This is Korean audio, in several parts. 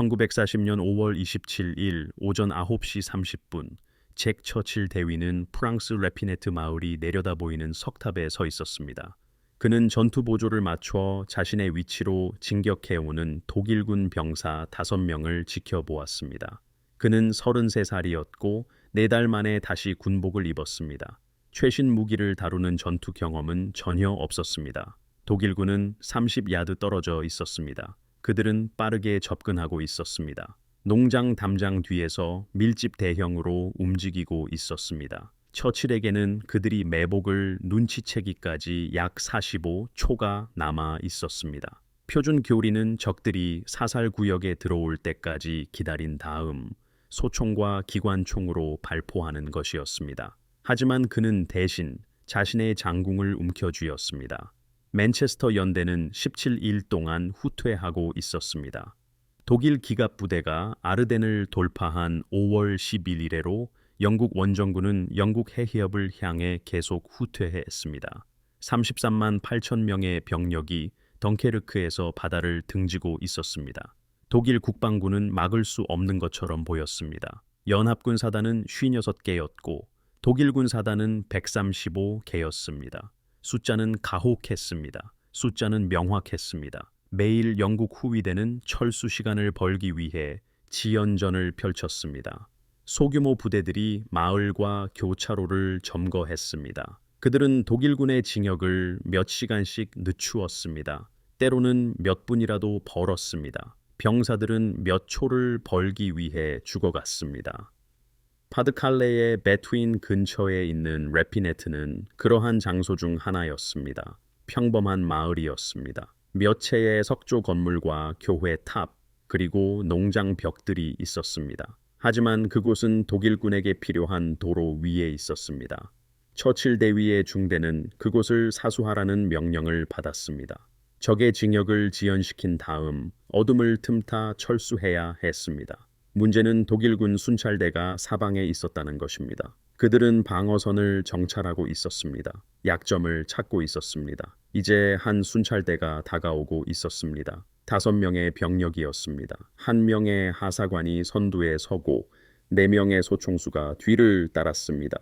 1940년 5월 27일 오전 9시 30분, 잭 처칠 대위는 프랑스 레피네트 마을이 내려다 보이는 석탑에 서 있었습니다. 그는 전투 보조를 맞춰 자신의 위치로 진격해오는 독일군 병사 5명을 지켜보았습니다. 그는 33살이었고 4달 만에 다시 군복을 입었습니다. 최신 무기를 다루는 전투 경험은 전혀 없었습니다. 독일군은 30야드 떨어져 있었습니다. 그들은 빠르게 접근하고 있었습니다. 농장 담장 뒤에서 밀집 대형으로 움직이고 있었습니다. 처칠에게는 그들이 매복을 눈치채기까지 약 45초가 남아 있었습니다. 표준 교리는 적들이 사살 구역에 들어올 때까지 기다린 다음 소총과 기관총으로 발포하는 것이었습니다. 하지만 그는 대신 자신의 장궁을 움켜쥐었습니다. 맨체스터 연대는 17일 동안 후퇴하고 있었습니다. 독일 기갑 부대가 아르덴을 돌파한 5월 11일에로 영국 원정군은 영국 해협을 향해 계속 후퇴했습니다. 33만 8천 명의 병력이 덩케르크에서 바다를 등지고 있었습니다. 독일 국방군은 막을 수 없는 것처럼 보였습니다. 연합군 사단은 56개였고 독일군 사단은 135개였습니다. 숫자는 가혹했습니다. 숫자는 명확했습니다. 매일 영국 후위대는 철수 시간을 벌기 위해 지연전을 펼쳤습니다. 소규모 부대들이 마을과 교차로를 점거했습니다. 그들은 독일군의 진역을 몇 시간씩 늦추었습니다. 때로는 몇 분이라도 벌었습니다. 병사들은 몇 초를 벌기 위해 죽어갔습니다. 파드칼레의 베트윈 근처에 있는 레피네트는 그러한 장소 중 하나였습니다. 평범한 마을이었습니다. 몇 채의 석조 건물과 교회 탑, 그리고 농장 벽들이 있었습니다. 하지만 그곳은 독일군에게 필요한 도로 위에 있었습니다. 처칠 대위의 중대는 그곳을 사수하라는 명령을 받았습니다. 적의 진역을 지연시킨 다음 어둠을 틈타 철수해야 했습니다. 문제는 독일군 순찰대가 사방에 있었다는 것입니다. 그들은 방어선을 정찰하고 있었습니다. 약점을 찾고 있었습니다. 이제 한 순찰대가 다가오고 있었습니다. 5명의 병력이었습니다. 1명의 하사관이 선두에 서고 4명의 소총수가 뒤를 따랐습니다.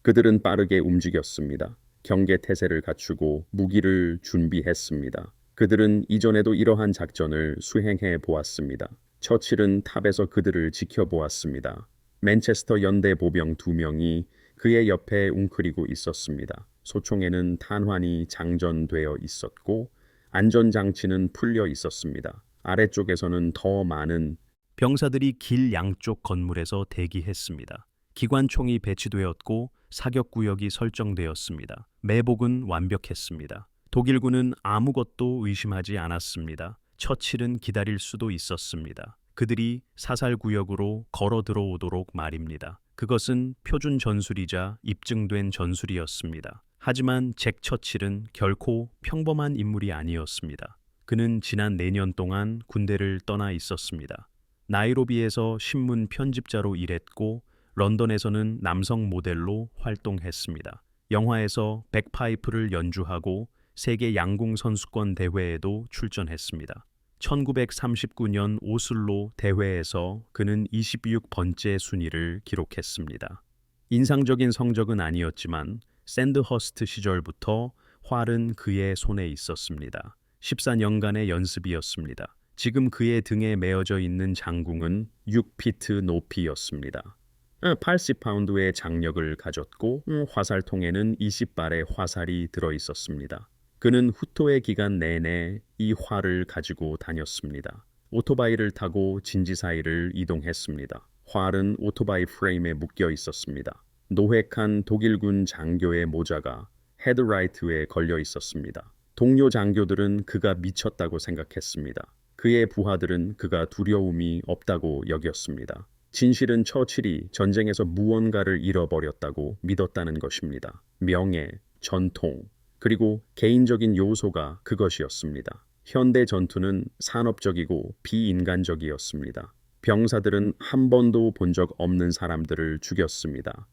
그들은 빠르게 움직였습니다. 경계태세를 갖추고 무기를 준비했습니다. 그들은 이전에도 이러한 작전을 수행해 보았습니다. 처칠은 탑에서 그들을 지켜보았습니다. 맨체스터 연대 보병 2명이 그의 옆에 웅크리고 있었습니다. 소총에는 탄환이 장전되어 있었고 안전장치는 풀려 있었습니다. 아래쪽에서는 더 많은 병사들이 길 양쪽 건물에서 대기했습니다. 기관총이 배치되었고 사격구역이 설정되었습니다. 매복은 완벽했습니다. 독일군은 아무것도 의심하지 않았습니다. 처칠은 기다릴 수도 있었습니다. 그들이 사살구역으로 걸어 들어오도록 말입니다. 그것은 표준 전술이자 입증된 전술이었습니다. 하지만 잭 처칠은 결코 평범한 인물이 아니었습니다. 그는 지난 4년 동안 군대를 떠나 있었습니다. 나이로비에서 신문 편집자로 일했고 런던에서는 남성 모델로 활동했습니다. 영화에서 백파이프를 연주하고 세계 양궁 선수권 대회에도 출전했습니다. 1939년 오슬로 대회에서 그는 26번째 순위를 기록했습니다. 인상적인 성적은 아니었지만 샌드허스트 시절부터 활은 그의 손에 있었습니다. 14년간의 연습이었습니다. 지금 그의 등에 메어져 있는 장궁은 6피트 높이였습니다. 80파운드의 장력을 가졌고 화살통에는 20발의 화살이 들어있었습니다. 그는 후토의 기간 내내 이 활을 가지고 다녔습니다. 오토바이를 타고 진지 사이를 이동했습니다. 활은 오토바이 프레임에 묶여 있었습니다. 노획한 독일군 장교의 모자가 헤드라이트에 걸려 있었습니다. 동료 장교들은 그가 미쳤다고 생각했습니다. 그의 부하들은 그가 두려움이 없다고 여겼습니다. 진실은 처칠이 전쟁에서 무언가를 잃어버렸다고 믿었다는 것입니다. 명예, 전통, 그리고 개인적인 요소가 그것이었습니다. 현대 전투는 산업적이고 비인간적이었습니다. 병사들은 한 번도 본 적 없는 사람들을 죽였습니다.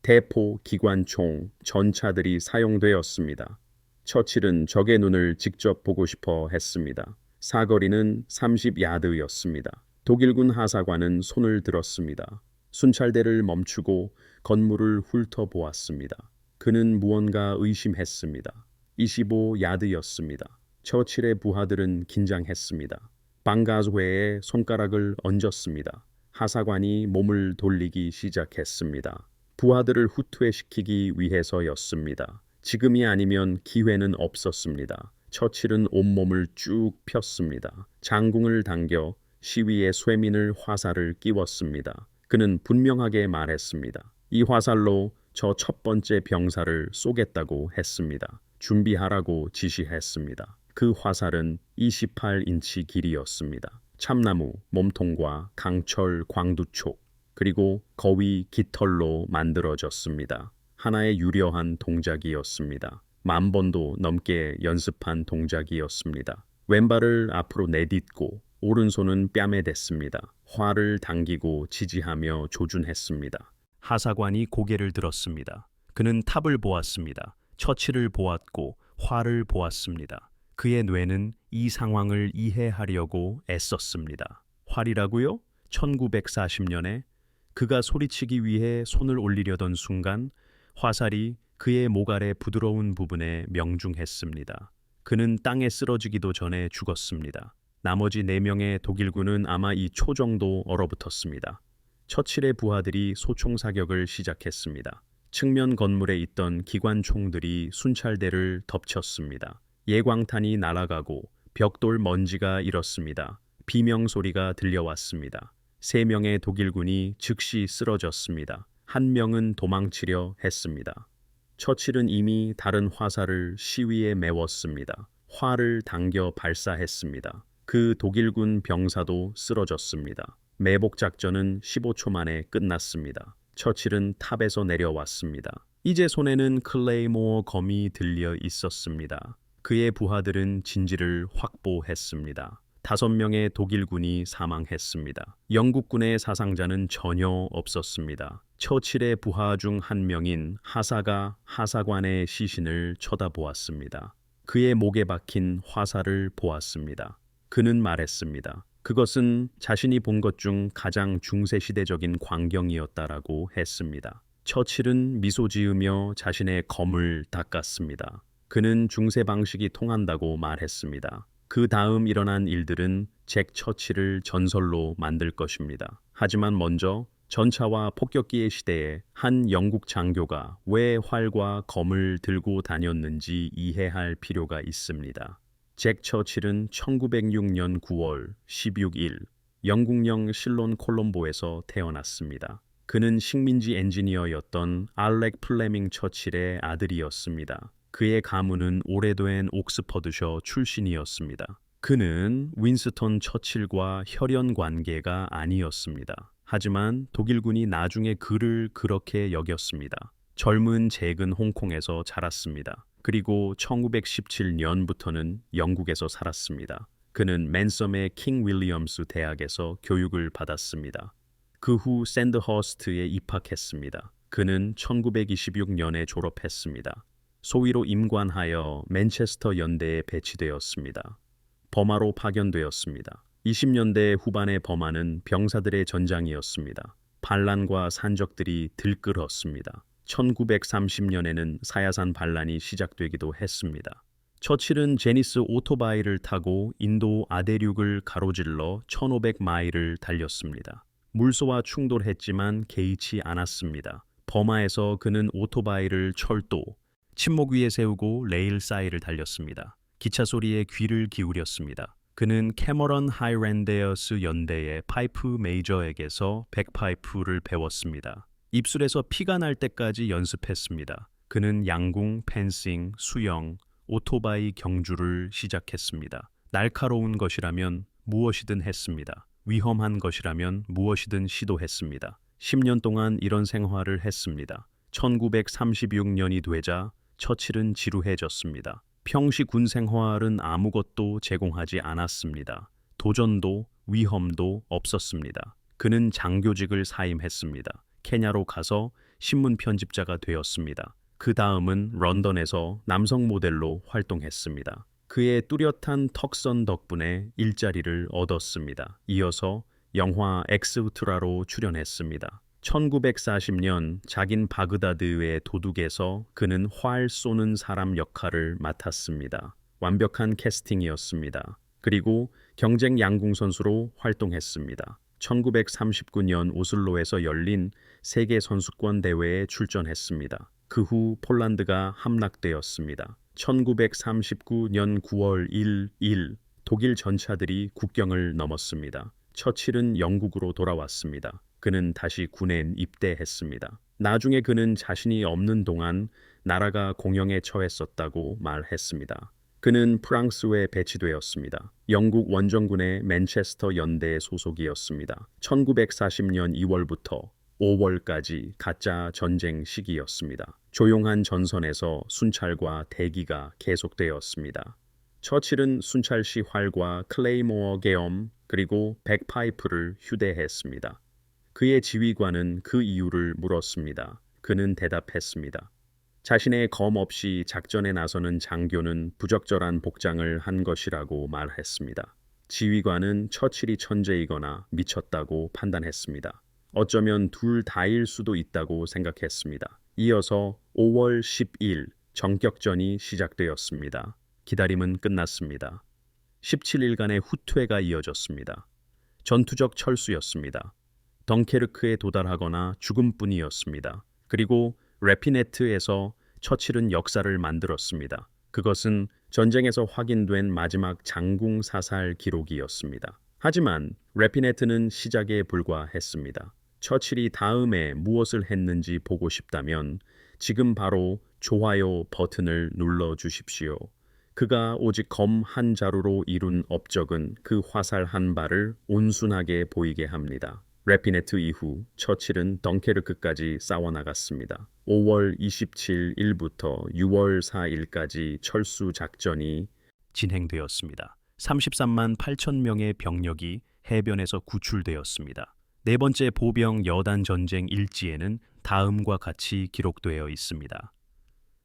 대포, 기관총, 전차들이 사용되었습니다. 처칠은 적의 눈을 직접 보고 싶어 했습니다. 사거리는 30야드였습니다. 독일군 하사관은 손을 들었습니다. 순찰대를 멈추고 건물을 훑어보았습니다. 그는 무언가 의심했습니다. 25야드였습니다. 처칠의 부하들은 긴장했습니다. 방가쇠에 손가락을 얹었습니다. 하사관이 몸을 돌리기 시작했습니다. 부하들을 후퇴시키기 위해서였습니다. 지금이 아니면 기회는 없었습니다. 처칠은 온몸을 쭉 폈습니다. 장궁을 당겨 시위의 쇠민을 화살을 끼웠습니다. 그는 분명하게 말했습니다. 이 화살로 저 첫 번째 병사를 쏘겠다고 했습니다. 준비하라고 지시했습니다. 그 화살은 28인치 길이였습니다. 참나무, 몸통과 강철, 광두촉, 그리고 거위, 깃털로 만들어졌습니다. 하나의 유려한 동작이었습니다. 10,000번도 넘게 연습한 동작이었습니다. 왼발을 앞으로 내딛고 오른손은 뺨에 댔습니다. 활을 당기고 지지하며 조준했습니다. 하사관이 고개를 들었습니다. 그는 탑을 보았습니다. 처치를 보았고 활을 보았습니다. 그의 뇌는 이 상황을 이해하려고 애썼습니다. 활이라고요? 1940년에 그가 소리치기 위해 손을 올리려던 순간 화살이 그의 목 아래 부드러운 부분에 명중했습니다. 그는 땅에 쓰러지기도 전에 죽었습니다. 나머지 4명의 독일군은 아마 이 초 정도 얼어붙었습니다. 처칠의 부하들이 소총 사격을 시작했습니다. 측면 건물에 있던 기관총들이 순찰대를 덮쳤습니다. 예광탄이 날아가고 벽돌 먼지가 일었습니다. 비명소리가 들려왔습니다. 3명의 독일군이 즉시 쓰러졌습니다. 1명은 도망치려 했습니다. 처칠은 이미 다른 화살을 시위에 메웠습니다. 활을 당겨 발사했습니다. 그 독일군 병사도 쓰러졌습니다. 매복 작전은 15초 만에 끝났습니다. 처칠은 탑에서 내려왔습니다. 이제 손에는 클레이모어 검이 들려 있었습니다. 그의 부하들은 진지를 확보했습니다. 5명의 독일군이 사망했습니다. 영국군의 사상자는 전혀 없었습니다. 처칠의 부하 중 1명인 하사가 하사관의 시신을 쳐다보았습니다. 그의 목에 박힌 화살을 보았습니다. 그는 말했습니다. 그것은 자신이 본 것 중 가장 중세시대적인 광경이었다라고 했습니다. 처칠은 미소 지으며 자신의 검을 닦았습니다. 그는 중세 방식이 통한다고 말했습니다. 그 다음 일어난 일들은 잭 처칠을 전설로 만들 것입니다. 하지만 먼저 전차와 폭격기의 시대에 한 영국 장교가 왜 활과 검을 들고 다녔는지 이해할 필요가 있습니다. 잭 처칠은 1906년 9월 16일 영국령 실론 콜롬보에서 태어났습니다. 그는 식민지 엔지니어였던 알렉 플레밍 처칠의 아들이었습니다. 그의 가문은 오래된 옥스퍼드셔 출신이었습니다. 그는 윈스턴 처칠과 혈연 관계가 아니었습니다. 하지만 독일군이 나중에 그를 그렇게 여겼습니다. 젊은 잭은 홍콩에서 자랐습니다. 그리고 1917년부터는 영국에서 살았습니다. 그는 맨섬의 킹 윌리엄스 대학에서 교육을 받았습니다. 그 후 샌드허스트에 입학했습니다. 그는 1926년에 졸업했습니다. 소위로 임관하여 맨체스터 연대에 배치되었습니다. 버마로 파견되었습니다. 20년대 후반의 버마는 병사들의 전장이었습니다. 반란과 산적들이 들끓었습니다. 1930년에는 사야산 반란이 시작되기도 했습니다. 처칠은 제니스 오토바이를 타고 인도 아대륙을 가로질러 1500마일을 달렸습니다. 물소와 충돌했지만 개의치 않았습니다. 버마에서 그는 오토바이를 철도, 침목 위에 세우고 레일 사이를 달렸습니다. 기차 소리에 귀를 기울였습니다. 그는 캐머런 하이랜데어스 연대의 파이프 메이저에게서 백파이프를 배웠습니다. 입술에서 피가 날 때까지 연습했습니다. 그는 양궁, 펜싱, 수영, 오토바이 경주를 시작했습니다. 날카로운 것이라면 무엇이든 했습니다. 위험한 것이라면 무엇이든 시도했습니다. 10년 동안 이런 생활을 했습니다. 1936년이 되자 처칠은 지루해졌습니다. 평시 군 생활은 아무것도 제공하지 않았습니다. 도전도 위험도 없었습니다. 그는 장교직을 사임했습니다. 케냐로 가서 신문 편집자가 되었습니다. 그 다음은 런던에서 남성 모델로 활동했습니다. 그의 뚜렷한 턱선 덕분에 일자리를 얻었습니다. 이어서 영화 엑스우트라로 출연했습니다. 1940년 작인 바그다드의 도둑에서 그는 활 쏘는 사람 역할을 맡았습니다. 완벽한 캐스팅이었습니다. 그리고 경쟁 양궁 선수로 활동했습니다. 1939년 오슬로에서 열린 세계 선수권 대회에 출전했습니다. 그 후 폴란드가 함락되었습니다. 1939년 9월 1일 독일 전차들이 국경을 넘었습니다. 처칠은 영국으로 돌아왔습니다. 그는 다시 군에 입대했습니다. 나중에 그는 자신이 없는 동안 나라가 공영에 처했었다고 말했습니다. 그는 프랑스에 배치되었습니다. 영국 원정군의 맨체스터 연대 소속이었습니다. 1940년 2월부터 5월까지 가짜 전쟁 시기였습니다. 조용한 전선에서 순찰과 대기가 계속되었습니다. 처칠은 순찰시 활과 클레이모어 계엄 그리고 백파이프를 휴대했습니다. 그의 지휘관은 그 이유를 물었습니다. 그는 대답했습니다. 자신의 검 없이 작전에 나서는 장교는 부적절한 복장을 한 것이라고 말했습니다. 지휘관은 처칠이 천재이거나 미쳤다고 판단했습니다. 어쩌면 둘 다일 수도 있다고 생각했습니다. 이어서 5월 10일 정격전이 시작되었습니다. 기다림은 끝났습니다. 17일간의 후퇴가 이어졌습니다. 전투적 철수였습니다. 덩케르크에 도달하거나 죽음뿐이었습니다. 그리고 레피네트에서 처칠은 역사를 만들었습니다. 그것은 전쟁에서 확인된 마지막 장궁 사살 기록이었습니다. 하지만 레피네트는 시작에 불과했습니다. 처칠이 다음에 무엇을 했는지 보고 싶다면 지금 바로 좋아요 버튼을 눌러 주십시오. 그가 오직 검 한 자루로 이룬 업적은 그 화살 한 발을 온순하게 보이게 합니다. 레피네트 이후 처칠은 덩케르크까지 싸워나갔습니다. 5월 27일부터 6월 4일까지 철수 작전이 진행되었습니다. 33만 8천 명의 병력이 해변에서 구출되었습니다. 네 번째 보병 여단 전쟁 일지에는 다음과 같이 기록되어 있습니다.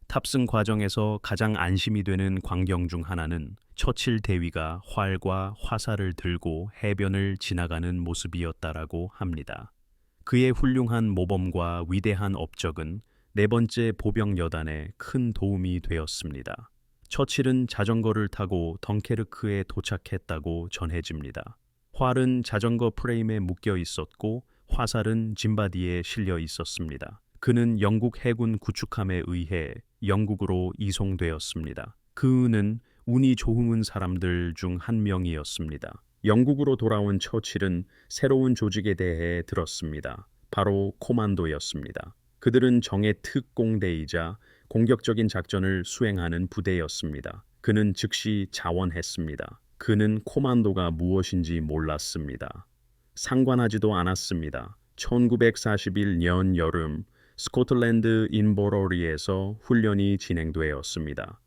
탑승 과정에서 가장 안심이 되는 광경 중 하나는 처칠 대위가 활과 화살을 들고 해변을 지나가는 모습이었다라고 합니다. 그의 훌륭한 모범과 위대한 업적은 네 번째 보병 여단에 큰 도움이 되었습니다. 처칠은 자전거를 타고 덩케르크에 도착했다고 전해집니다. 활은 자전거 프레임에 묶여 있었고 화살은 짐바디에 실려 있었습니다. 그는 영국 해군 구축함에 의해 영국으로 이송되었습니다. 그는 운이 좋은 사람들 중 한 명이었습니다. 영국으로 돌아온 처칠은 새로운 조직에 대해 들었습니다. 바로 코만도였습니다. 그들은 정의 특공대이자 공격적인 작전을 수행하는 부대였습니다. 그는 즉시 자원했습니다. 그는 코만도가 무엇인지 몰랐습니다. 상관하지도 않았습니다. 1941년 여름 스코틀랜드 인버러리에서 훈련이 진행되었습니다.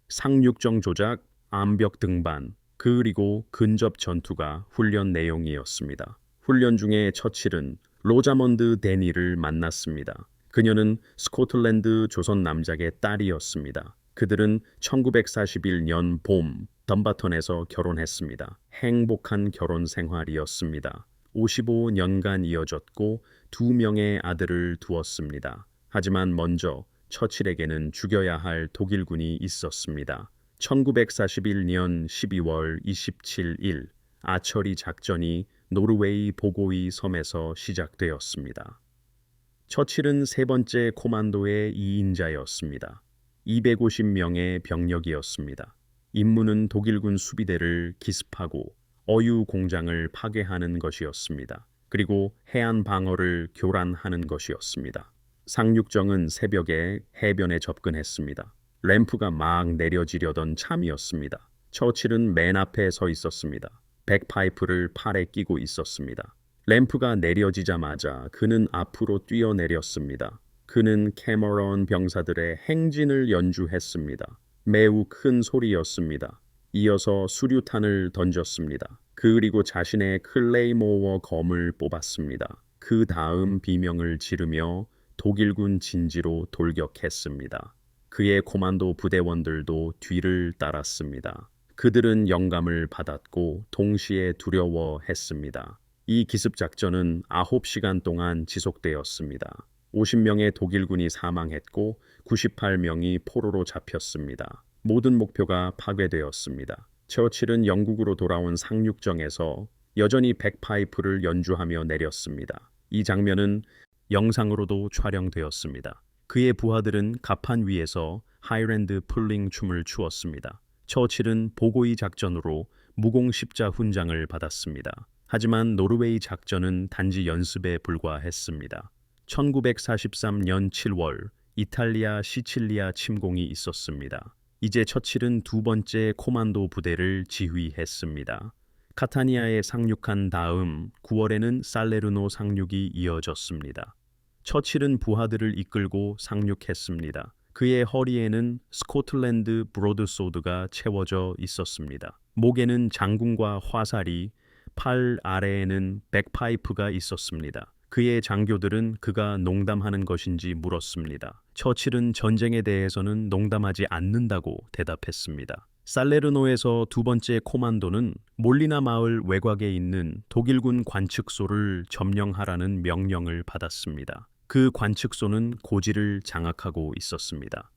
상륙정 조작, 암벽 등반, 그리고 근접 전투가 훈련 내용이었습니다. 훈련 중에 처칠은 로자먼드 데니를 만났습니다. 그녀는 스코틀랜드 조선 남작의 딸이었습니다. 그들은 1941년 봄 덤바턴에서 결혼했습니다. 행복한 결혼 생활이었습니다. 55년간 이어졌고 2명의 아들을 두었습니다. 하지만 먼저 처칠에게는 죽여야 할 독일군이 있었습니다. 1941년 12월 27일 아처리 작전이 노르웨이 보고이 섬에서 시작되었습니다. 처칠은 세 번째 코만도의 2인자였습니다. 250명의 병력이었습니다. 임무는 독일군 수비대를 기습하고 어유 공장을 파괴하는 것이었습니다. 그리고 해안 방어를 교란하는 것이었습니다. 상륙정은 새벽에 해변에 접근했습니다. 램프가 막 내려지려던 참이었습니다. 처칠은 맨 앞에 서 있었습니다. 백파이프를 팔에 끼고 있었습니다. 램프가 내려지자마자 그는 앞으로 뛰어내렸습니다. 그는 캐머런 병사들의 행진을 연주했습니다. 매우 큰 소리였습니다. 이어서 수류탄을 던졌습니다. 그리고 자신의 클레이모어 검을 뽑았습니다. 그 다음 비명을 지르며 독일군 진지로 돌격했습니다. 그의 코만도 부대원들도 뒤를 따랐습니다. 그들은 영감을 받았고 동시에 두려워했습니다. 이 기습 작전은 9시간 동안 지속되었습니다. 50명의 독일군이 사망했고 98명이 포로로 잡혔습니다. 모든 목표가 파괴되었습니다. 처칠은 영국으로 돌아온 상륙정에서 여전히 백파이프를 연주하며 내렸습니다. 이 장면은 영상으로도 촬영되었습니다. 그의 부하들은 갑판 위에서 하이랜드 풀링 춤을 추었습니다. 처칠은 보고이 작전으로 무공 십자 훈장을 받았습니다. 하지만 노르웨이 작전은 단지 연습에 불과했습니다. 1943년 7월 이탈리아 시칠리아 침공이 있었습니다. 이제 처칠은 두 번째 코만도 부대를 지휘했습니다. 카타니아에 상륙한 다음 9월에는 살레르노 상륙이 이어졌습니다. 처칠은 부하들을 이끌고 상륙했습니다. 그의 허리에는 스코틀랜드 브로드소드가 채워져 있었습니다. 목에는 장군과 화살이, 팔 아래에는 백파이프가 있었습니다. 그의 장교들은 그가 농담하는 것인지 물었습니다. 처칠은 전쟁에 대해서는 농담하지 않는다고 대답했습니다. 살레르노에서 두 번째 코만도는 몰리나 마을 외곽에 있는 독일군 관측소를 점령하라는 명령을 받았습니다. 그 관측소는 고지를 장악하고 있었습니다.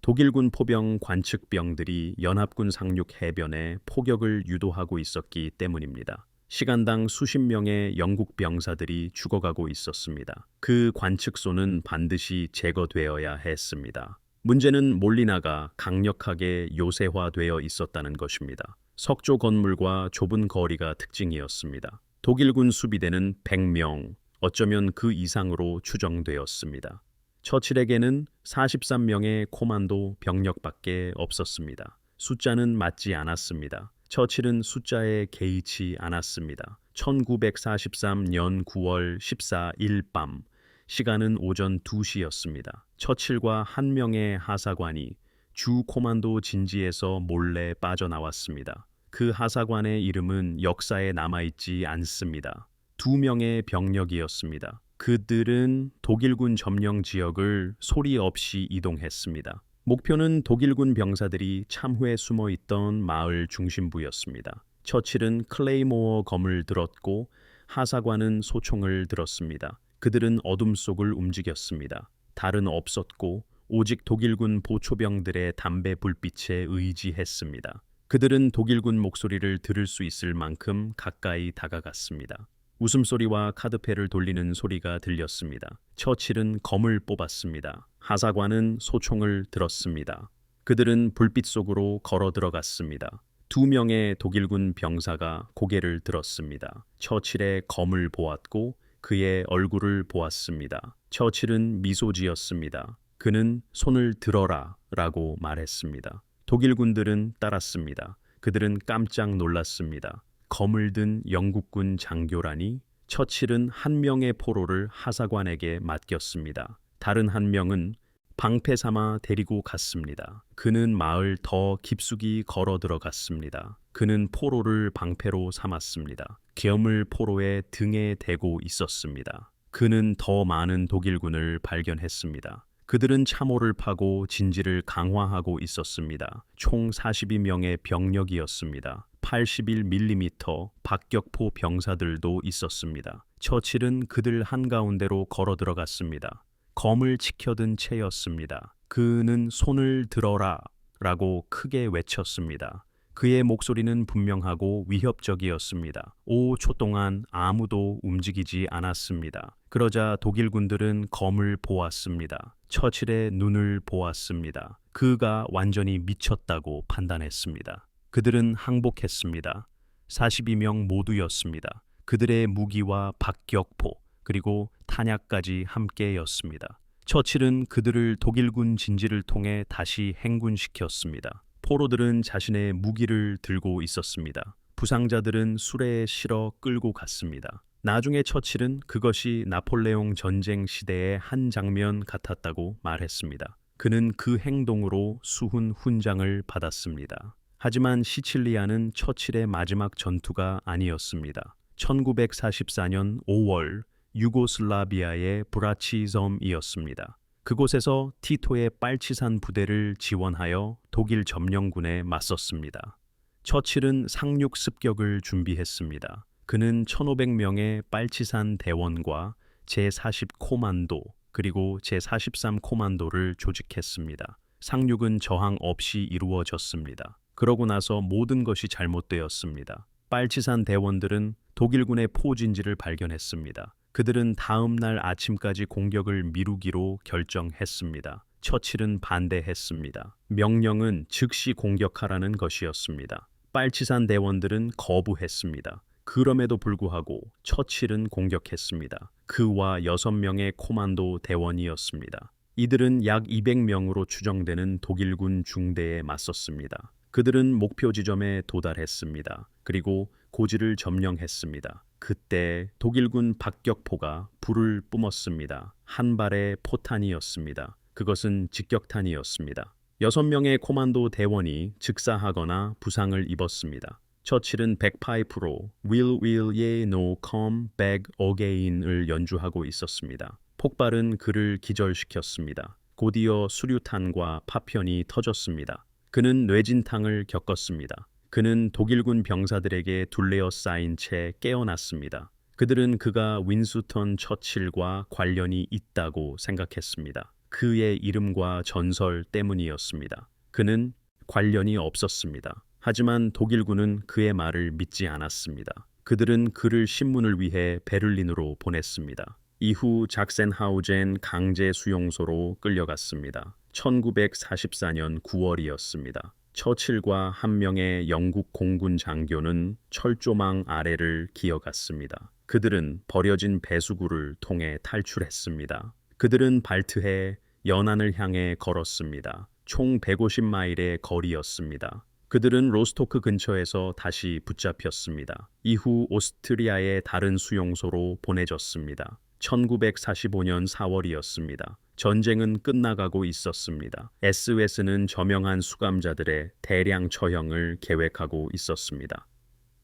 독일군 포병 관측병들이 연합군 상륙 해변에 포격을 유도하고 있었기 때문입니다. 시간당 수십 명의 영국 병사들이 죽어가고 있었습니다. 그 관측소는 반드시 제거되어야 했습니다. 문제는 몰리나가 강력하게 요새화되어 있었다는 것입니다. 석조 건물과 좁은 거리가 특징이었습니다. 독일군 수비대는 100명, 어쩌면 그 이상으로 추정되었습니다. 처칠에게는 43명의 코만도 병력밖에 없었습니다. 숫자는 맞지 않았습니다. 처칠은 숫자에 개의치 않았습니다. 1943년 9월 14일 밤, 시간은 오전 2시였습니다. 처칠과 한 명의 하사관이 주 코만도 진지에서 몰래 빠져나왔습니다. 그 하사관의 이름은 역사에 남아있지 않습니다. 2명의 병력이었습니다. 그들은 독일군 점령 지역을 소리 없이 이동했습니다. 목표는 독일군 병사들이 참회에 숨어있던 마을 중심부였습니다. 처칠은 클레이모어 검을 들었고 하사관은 소총을 들었습니다. 그들은 어둠 속을 움직였습니다. 달은 없었고 오직 독일군 보초병들의 담배 불빛에 의지했습니다. 그들은 독일군 목소리를 들을 수 있을 만큼 가까이 다가갔습니다. 웃음소리와 카드패를 돌리는 소리가 들렸습니다. 처칠은 검을 뽑았습니다. 하사관은 소총을 들었습니다. 그들은 불빛 속으로 걸어 들어갔습니다. 2명의 독일군 병사가 고개를 들었습니다. 처칠의 검을 보았고 그의 얼굴을 보았습니다. 처칠은 미소 지었습니다. 그는 손을 들어라 라고 말했습니다. 독일군들은 따랐습니다. 그들은 깜짝 놀랐습니다. 검을 든 영국군 장교라니. 처칠은 한 명의 포로를 하사관에게 맡겼습니다. 다른 한 명은 방패 삼아 데리고 갔습니다. 그는 마을 더 깊숙이 걸어 들어갔습니다. 그는 포로를 방패로 삼았습니다. 검을 포로의 등에 대고 있었습니다. 그는 더 많은 독일군을 발견했습니다. 그들은 참호를 파고 진지를 강화하고 있었습니다. 총 42명의 병력이었습니다. 81mm 박격포 병사들도 있었습니다. 처칠은 그들 한가운데로 걸어 들어갔습니다. 검을 치켜든 채였습니다. 그는 손을 들어라 라고 크게 외쳤습니다. 그의 목소리는 분명하고 위협적이었습니다. 5초 동안 아무도 움직이지 않았습니다. 그러자 독일군들은 검을 보았습니다. 처칠의 눈을 보았습니다. 그가 완전히 미쳤다고 판단했습니다. 그들은 항복했습니다. 42명 모두였습니다. 그들의 무기와 박격포 그리고 탄약까지 함께였습니다. 처칠은 그들을 독일군 진지를 통해 다시 행군시켰습니다. 포로들은 자신의 무기를 들고 있었습니다. 부상자들은 수레에 실어 끌고 갔습니다. 나중에 처칠은 그것이 나폴레옹 전쟁 시대의 한 장면 같았다고 말했습니다. 그는 그 행동으로 수훈 훈장을 받았습니다. 하지만 시칠리아는 처칠의 마지막 전투가 아니었습니다. 1944년 5월 유고슬라비아의 브라치 섬이었습니다. 그곳에서 티토의 빨치산 부대를 지원하여 독일 점령군에 맞섰습니다. 처칠은 상륙 습격을 준비했습니다. 그는 1500명의 빨치산 대원과 제40 코만도 그리고 제43 코만도를 조직했습니다. 상륙은 저항 없이 이루어졌습니다. 그러고 나서 모든 것이 잘못되었습니다. 빨치산 대원들은 독일군의 포진지를 발견했습니다. 그들은 다음 날 아침까지 공격을 미루기로 결정했습니다. 처칠은 반대했습니다. 명령은 즉시 공격하라는 것이었습니다. 빨치산 대원들은 거부했습니다. 그럼에도 불구하고 처칠은 공격했습니다. 그와 6명의 코만도 대원이었습니다. 이들은 약 200명으로 추정되는 독일군 중대에 맞섰습니다. 그들은 목표 지점에 도달했습니다. 그리고 고지를 점령했습니다. 그때 독일군 박격포가 불을 뿜었습니다. 한 발의 포탄이었습니다. 그것은 직격탄이었습니다. 6명의 코만도 대원이 즉사하거나 부상을 입었습니다. 처칠은 백파이프로 Will ye no come back again을 연주하고 있었습니다. 폭발은 그를 기절시켰습니다. 곧이어 수류탄과 파편이 터졌습니다. 그는 뇌진탕을 겪었습니다. 그는 독일군 병사들에게 둘레어싸인 채 깨어났습니다. 그들은 그가 윈스턴 처칠과 관련이 있다고 생각했습니다. 그의 이름과 전설 때문이었습니다. 그는 관련이 없었습니다. 하지만 독일군은 그의 말을 믿지 않았습니다. 그들은 그를 신문을 위해 베를린으로 보냈습니다. 이후 작센하우젠 강제 수용소로 끌려갔습니다. 1944년 9월이었습니다. 처칠과 한 명의 영국 공군 장교는 철조망 아래를 기어갔습니다. 그들은 버려진 배수구를 통해 탈출했습니다. 그들은 발트해 연안을 향해 걸었습니다. 총 150마일의 거리였습니다. 그들은 로스토크 근처에서 다시 붙잡혔습니다. 이후 오스트리아의 다른 수용소로 보내졌습니다. 1945년 4월이었습니다. 전쟁은 끝나가고 있었습니다. SOS는 저명한 수감자들의 대량 처형을 계획하고 있었습니다.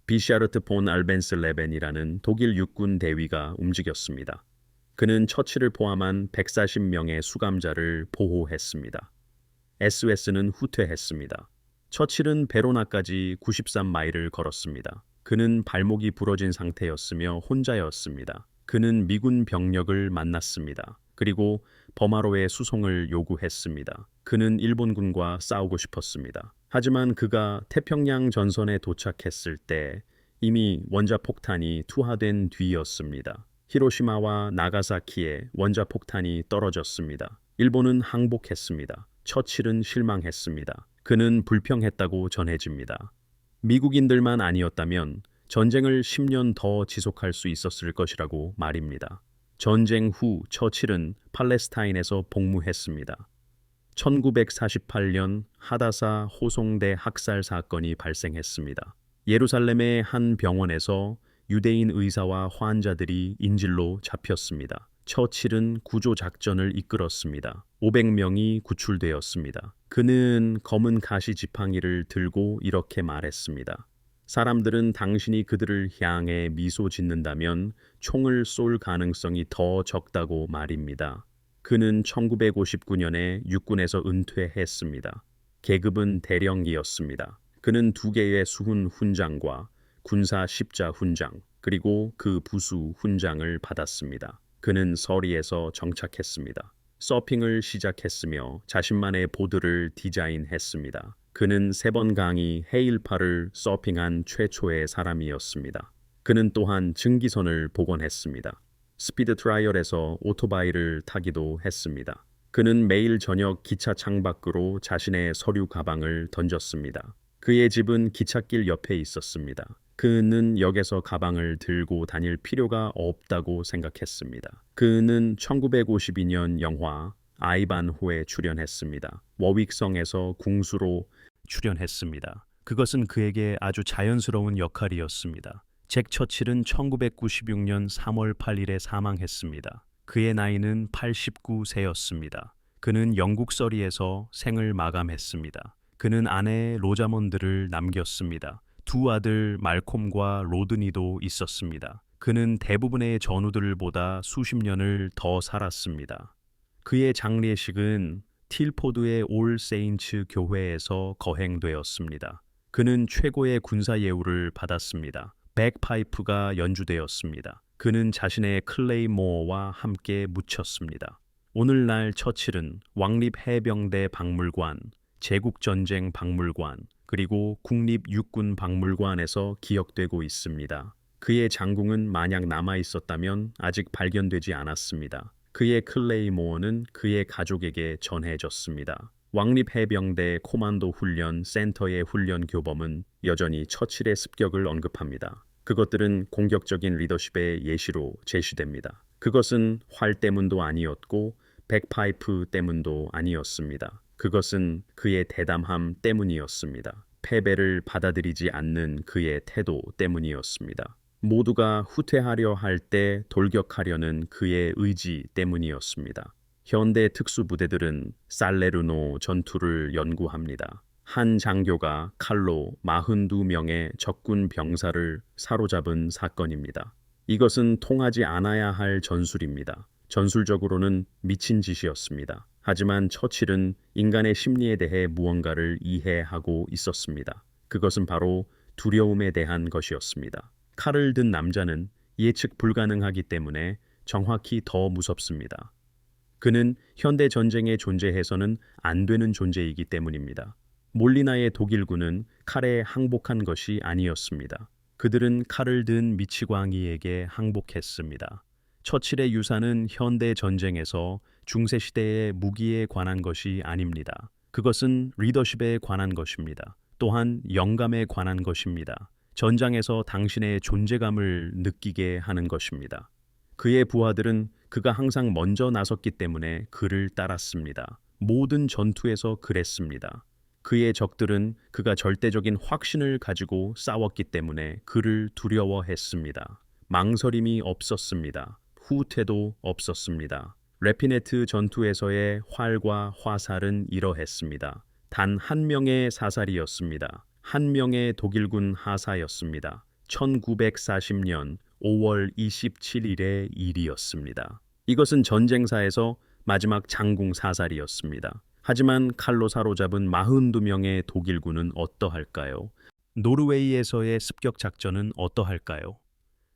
비샤르트 폰 알벤슬레벤이라는 독일 육군 대위가 움직였습니다. 그는 처칠을 포함한 140명의 수감자를 보호했습니다. SOS는 후퇴했습니다. 처칠은 베로나까지 93마일을 걸었습니다. 그는 발목이 부러진 상태였으며 혼자였습니다. 그는 미군 병력을 만났습니다. 그리고 버마로의 수송을 요구했습니다. 그는 일본군과 싸우고 싶었습니다. 하지만 그가 태평양 전선에 도착했을 때 이미 원자폭탄이 투하된 뒤였습니다. 히로시마와 나가사키에 원자폭탄이 떨어졌습니다. 일본은 항복했습니다. 처칠은 실망했습니다. 그는 불평했다고 전해집니다. 미국인들만 아니었다면 전쟁을 10년 더 지속할 수 있었을 것이라고 말입니다. 전쟁 후 처칠은 팔레스타인에서 복무했습니다. 1948년 하다사 호송대 학살 사건이 발생했습니다. 예루살렘의 한 병원에서 유대인 의사와 환자들이 인질로 잡혔습니다. 처칠은 구조 작전을 이끌었습니다. 500명이 구출되었습니다. 그는 검은 가시 지팡이를 들고 이렇게 말했습니다. 사람들은 당신이 그들을 향해 미소 짓는다면 총을 쏠 가능성이 더 적다고 말입니다. 그는 1959년에 육군에서 은퇴했습니다. 계급은 대령이었습니다. 그는 2개의 수훈 훈장과 군사 십자 훈장, 그리고 그 부수 훈장을 받았습니다. 그는 서리에서 정착했습니다. 서핑을 시작했으며 자신만의 보드를 디자인했습니다. 그는 3번 강이 해일파를 서핑한 최초의 사람이었습니다. 그는 또한 증기선을 복원했습니다. 스피드 트라이얼에서 오토바이를 타기도 했습니다. 그는 매일 저녁 기차 창밖으로 자신의 서류 가방을 던졌습니다. 그의 집은 기찻길 옆에 있었습니다. 그는 역에서 가방을 들고 다닐 필요가 없다고 생각했습니다. 그는 1952년 영화 아이반호에 출연했습니다. 워윅성에서 궁수로 출연했습니다. 그것은 그에게 아주 자연스러운 역할이었습니다. 잭 처칠은 1996년 3월 8일에 사망했습니다. 그의 나이는 89세였습니다. 그는 영국 서리에서 생을 마감했습니다. 그는 아내 로자먼드를 남겼습니다. 2 아들 말콤과 로드니도 있었습니다. 그는 대부분의 전우들보다 수십 년을 더 살았습니다. 그의 장례식은 틸포드의 올 세인츠 교회에서 거행되었습니다. 그는 최고의 군사 예우를 받았습니다. 백파이프가 연주되었습니다. 그는 자신의 클레이모어와 함께 묻혔습니다. 오늘날 처칠은 왕립해병대 박물관, 제국전쟁 박물관, 그리고 국립육군박물관에서 기억되고 있습니다. 그의 장궁은 만약 남아 있었다면 아직 발견되지 않았습니다. 그의 클레이모어는 그의 가족에게 전해졌습니다. 왕립해병대 코만도 훈련 센터의 훈련 교범은 여전히 처칠의 습격을 언급합니다. 그것들은 공격적인 리더십의 예시로 제시됩니다. 그것은 활 때문도 아니었고 백파이프 때문도 아니었습니다. 그것은 그의 대담함 때문이었습니다. 패배를 받아들이지 않는 그의 태도 때문이었습니다. 모두가 후퇴하려 할 때 돌격하려는 그의 의지 때문이었습니다. 현대 특수부대들은 살레르노 전투를 연구합니다. 한 장교가 칼로 42명의 적군 병사를 사로잡은 사건입니다. 이것은 통하지 않아야 할 전술입니다. 전술적으로는 미친 짓이었습니다. 하지만 처칠은 인간의 심리에 대해 무언가를 이해하고 있었습니다. 그것은 바로 두려움에 대한 것이었습니다. 칼을 든 남자는 예측 불가능하기 때문에 정확히 더 무섭습니다. 그는 현대 전쟁에 존재해서는 안 되는 존재이기 때문입니다. 몰리나의 독일군은 칼에 항복한 것이 아니었습니다. 그들은 칼을 든 미치광이에게 항복했습니다. 처칠의 유산은 현대 전쟁에서 중세시대의 무기에 관한 것이 아닙니다. 그것은 리더십에 관한 것입니다. 또한 영감에 관한 것입니다. 전장에서 당신의 존재감을 느끼게 하는 것입니다. 그의 부하들은 그가 항상 먼저 나섰기 때문에 그를 따랐습니다. 모든 전투에서 그랬습니다. 그의 적들은 그가 절대적인 확신을 가지고 싸웠기 때문에 그를 두려워했습니다. 망설임이 없었습니다. 후퇴도 없었습니다. 레피네트 전투에서의 활과 화살은 이러했습니다. 단 한 명의 사살이었습니다. 한 명의 독일군 하사였습니다. 1940년 5월 27일의 일이었습니다. 이것은 전쟁사에서 마지막 장궁 사살이었습니다. 하지만 칼로 사로잡은 42명의 독일군은 어떠할까요? 노르웨이에서의 습격 작전은 어떠할까요?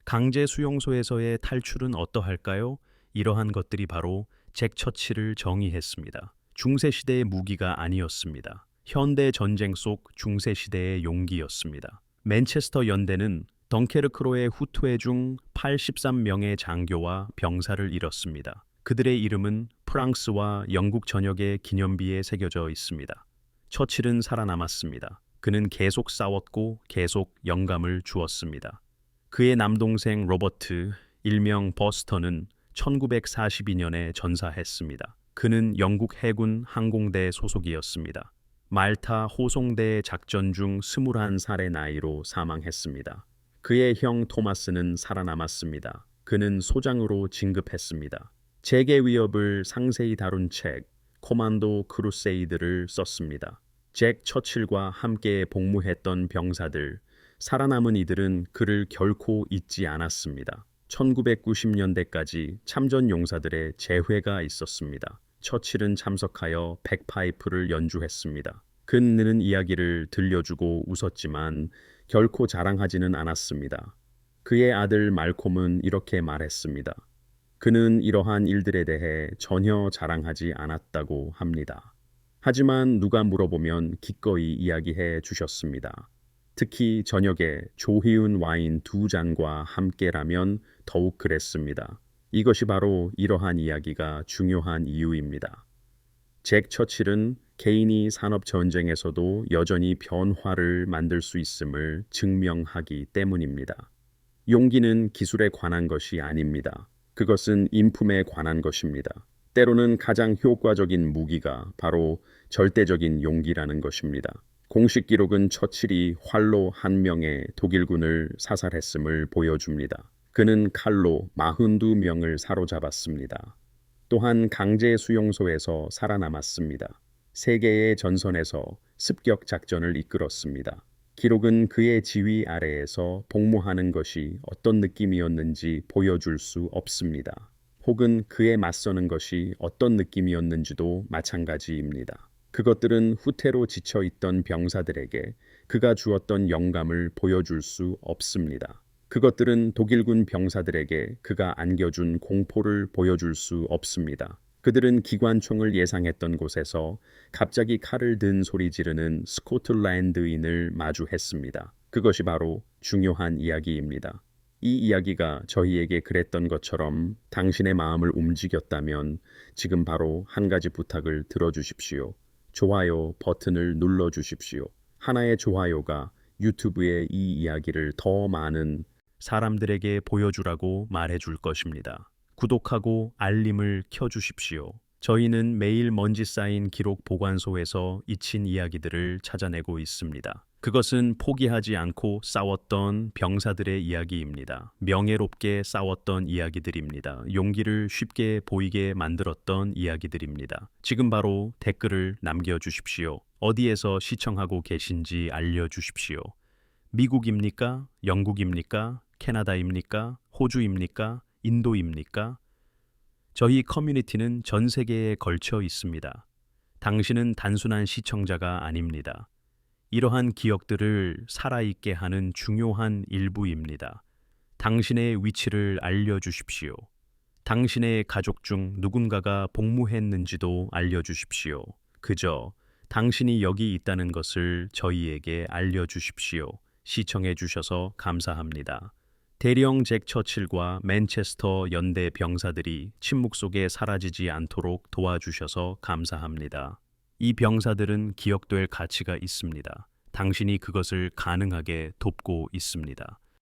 강제 수용소에서의 탈출은 어떠할까요? 이러한 것들이 바로 잭 처칠을 정의했습니다. 중세시대의 무기가 아니었습니다. 현대 전쟁 속 중세시대의 용기였습니다. 맨체스터 연대는 덩케르크로의 후퇴 중 83명의 장교와 병사를 잃었습니다. 그들의 이름은 프랑스와 영국 전역의 기념비에 새겨져 있습니다. 처칠은 살아남았습니다. 그는 계속 싸웠고 계속 영감을 주었습니다. 그의 남동생 로버트, 일명 버스터는 1942년에 전사했습니다. 그는 영국 해군 항공대 소속이었습니다. 말타 호송대 작전 중 21살의 나이로 사망했습니다. 그의 형 토마스는 살아남았습니다. 그는 소장으로 진급했습니다. 재계 위협을 상세히 다룬 책 코만도 크루세이드를 썼습니다. 잭 처칠과 함께 복무했던 병사들, 살아남은 이들은 그를 결코 잊지 않았습니다. 1990년대까지 참전 용사들의 재회가 있었습니다. 처칠은 참석하여 백파이프를 연주했습니다. 그는 이야기를 들려주고 웃었지만 결코 자랑하지는 않았습니다. 그의 아들 말콤은 이렇게 말했습니다. 그는 이러한 일들에 대해 전혀 자랑하지 않았다고 합니다. 하지만 누가 물어보면 기꺼이 이야기해 주셨습니다. 특히 저녁에 조희운 와인 2잔과 함께라면 더욱 그랬습니다. 이것이 바로 이러한 이야기가 중요한 이유입니다. 잭 처칠은 개인이 산업전쟁에서도 여전히 변화를 만들 수 있음을 증명하기 때문입니다. 용기는 기술에 관한 것이 아닙니다. 그것은 인품에 관한 것입니다. 때로는 가장 효과적인 무기가 바로 절대적인 용기라는 것입니다. 공식 기록은 처칠이 활로 한 명의 독일군을 사살했음을 보여줍니다. 그는 칼로 42명을 사로잡았습니다. 또한 강제 수용소에서 살아남았습니다. 세계의 전선에서 습격 작전을 이끌었습니다. 기록은 그의 지휘 아래에서 복무하는 것이 어떤 느낌이었는지 보여줄 수 없습니다. 혹은 그에 맞서는 것이 어떤 느낌이었는지도 마찬가지입니다. 그것들은 후퇴로 지쳐있던 병사들에게 그가 주었던 영감을 보여줄 수 없습니다. 그것들은 독일군 병사들에게 그가 안겨준 공포를 보여줄 수 없습니다. 그들은 기관총을 예상했던 곳에서 갑자기 칼을 든 소리 지르는 스코틀랜드인을 마주했습니다. 그것이 바로 중요한 이야기입니다. 이 이야기가 저희에게 그랬던 것처럼 당신의 마음을 움직였다면 지금 바로 한 가지 부탁을 들어주십시오. 좋아요 버튼을 눌러주십시오. 하나의 좋아요가 유튜브에 이 이야기를 더 많은 사람들에게 보여주라고 말해줄 것입니다. 구독하고 알림을 켜주십시오. 저희는 매일 먼지 쌓인 기록 보관소에서 잊힌 이야기들을 찾아내고 있습니다. 그것은 포기하지 않고 싸웠던 병사들의 이야기입니다. 명예롭게 싸웠던 이야기들입니다. 용기를 쉽게 보이게 만들었던 이야기들입니다. 지금 바로 댓글을 남겨주십시오. 어디에서 시청하고 계신지 알려주십시오. 미국입니까? 영국입니까? 캐나다입니까? 호주입니까? 인도입니까? 저희 커뮤니티는 전 세계에 걸쳐 있습니다. 당신은 단순한 시청자가 아닙니다. 이러한 기억들을 살아있게 하는 중요한 일부입니다. 당신의 위치를 알려주십시오. 당신의 가족 중 누군가가 복무했는지도 알려주십시오. 그저 당신이 여기 있다는 것을 저희에게 알려주십시오. 시청해주셔서 감사합니다. 대령 잭 처칠과 맨체스터 연대 병사들이 침묵 속에 사라지지 않도록 도와주셔서 감사합니다. 이 병사들은 기억될 가치가 있습니다. 당신이 그것을 가능하게 돕고 있습니다.